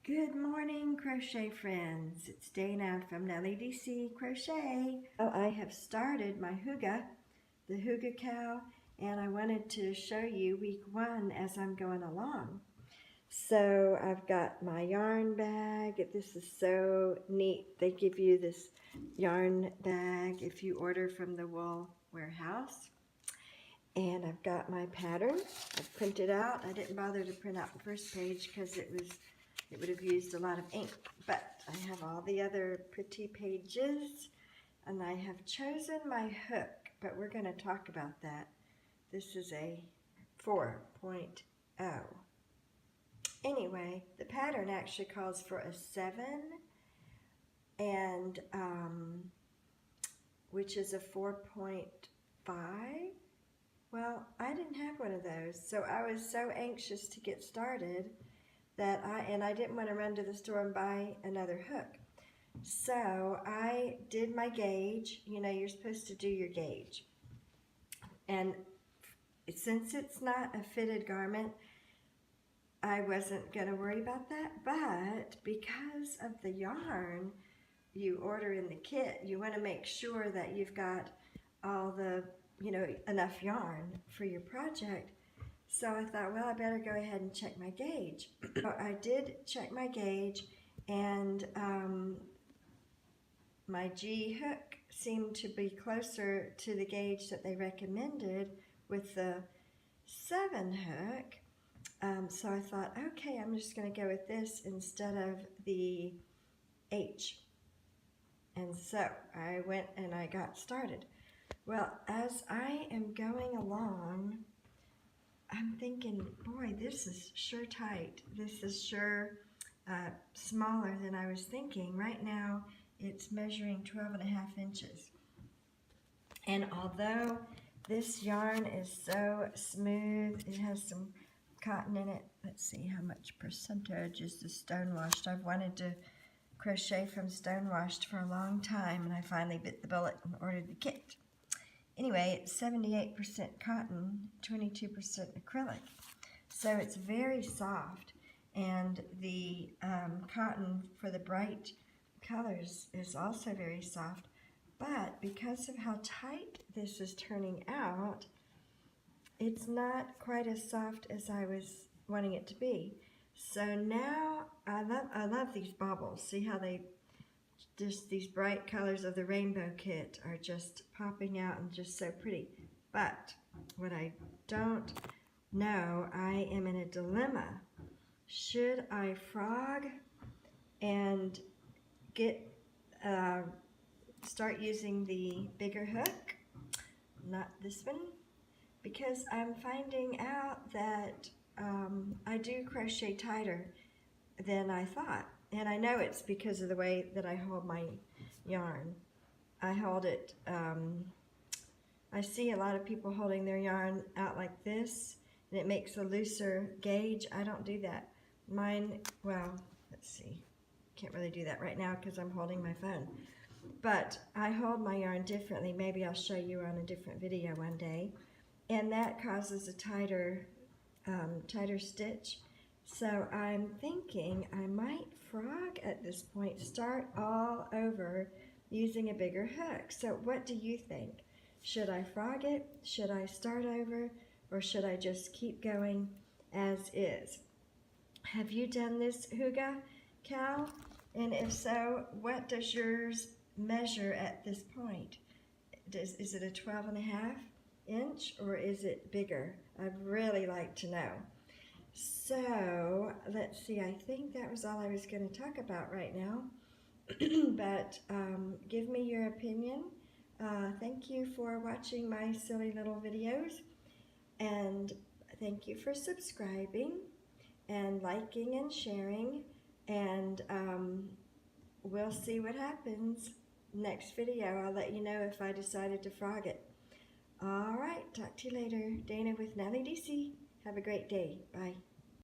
Good morning, crochet friends. It's Dana from Nellie DC Crochet. Well, I have started my Hygge, the Hygge CAL, and I wanted to show you week 1 as I'm going along. So I've got my yarn bag. This is so neat. They give you this yarn bag if you order from the Wool Warehouse. And I've got my pattern. I've printed out. I didn't bother to print out the first page because it would have used a lot of ink. But I have all the other pretty pages, and I have chosen my hook, but we're going to talk about that. This is a 4.0. Anyway, the pattern actually calls for a 7, and which is a 4.5. Well, I didn't have one of those, so I was so anxious to get started that I didn't want to run to the store and buy another hook. So I did my gauge. You know, you're supposed to do your gauge. And since it's not a fitted garment, I wasn't going to worry about that. But because of the yarn you order in the kit, you want to make sure that you've got all the, enough yarn for your project. So I thought, well, I better go ahead and check my gauge. So I did check my gauge, and my G hook seemed to be closer to the gauge that they recommended with the 7 hook. So I thought, okay, I'm just going to go with this instead of the H. And so I went and I got started. Well, as I am going along, I'm thinking, boy, this is sure tight. This is sure smaller than I was thinking. Right now, it's measuring 12.5 inches. And although this yarn is so smooth, it has some cotton in it. Let's see how much percentage is the stonewashed. I've wanted to crochet from stonewashed for a long time, and I finally bit the bullet and ordered the kit. Anyway, it's 78% cotton, 22% acrylic. So it's very soft, and the cotton for the bright colors is also very soft. But because of how tight this is turning out, it's not quite as soft as I was wanting it to be. So now I love these baubles. See how just these bright colors of the rainbow kit are just popping out and just so pretty. But what I don't know, I am in a dilemma. Should I frog and start using the bigger hook, not this one? Because I'm finding out that I do crochet tighter than I thought. And I know it's because of the way that I hold my yarn. I hold it, I see a lot of people holding their yarn out like this, and it makes a looser gauge. I don't do that. Mine, well, let's see. Can't really do that right now because I'm holding my phone. But I hold my yarn differently. Maybe I'll show you on a different video one day. And that causes a tighter stitch. So I'm thinking I might frog at this point, start all over using a bigger hook. So what do you think? Should I frog it? Should I start over? Or should I just keep going as is? Have you done this Hygge CAL? And if so, what does yours measure at this point? Is it a 12.5 inch or is it bigger? I'd really like to know. So let's see, I think that was all I was going to talk about right now. But give me your opinion. Thank you for watching my silly little videos, and thank you for subscribing and liking and sharing, and we'll see what happens. Next video, I'll let you know if I decided to frog it. All right, talk to you later. Dana with Nellie DC. Have a great day. Bye.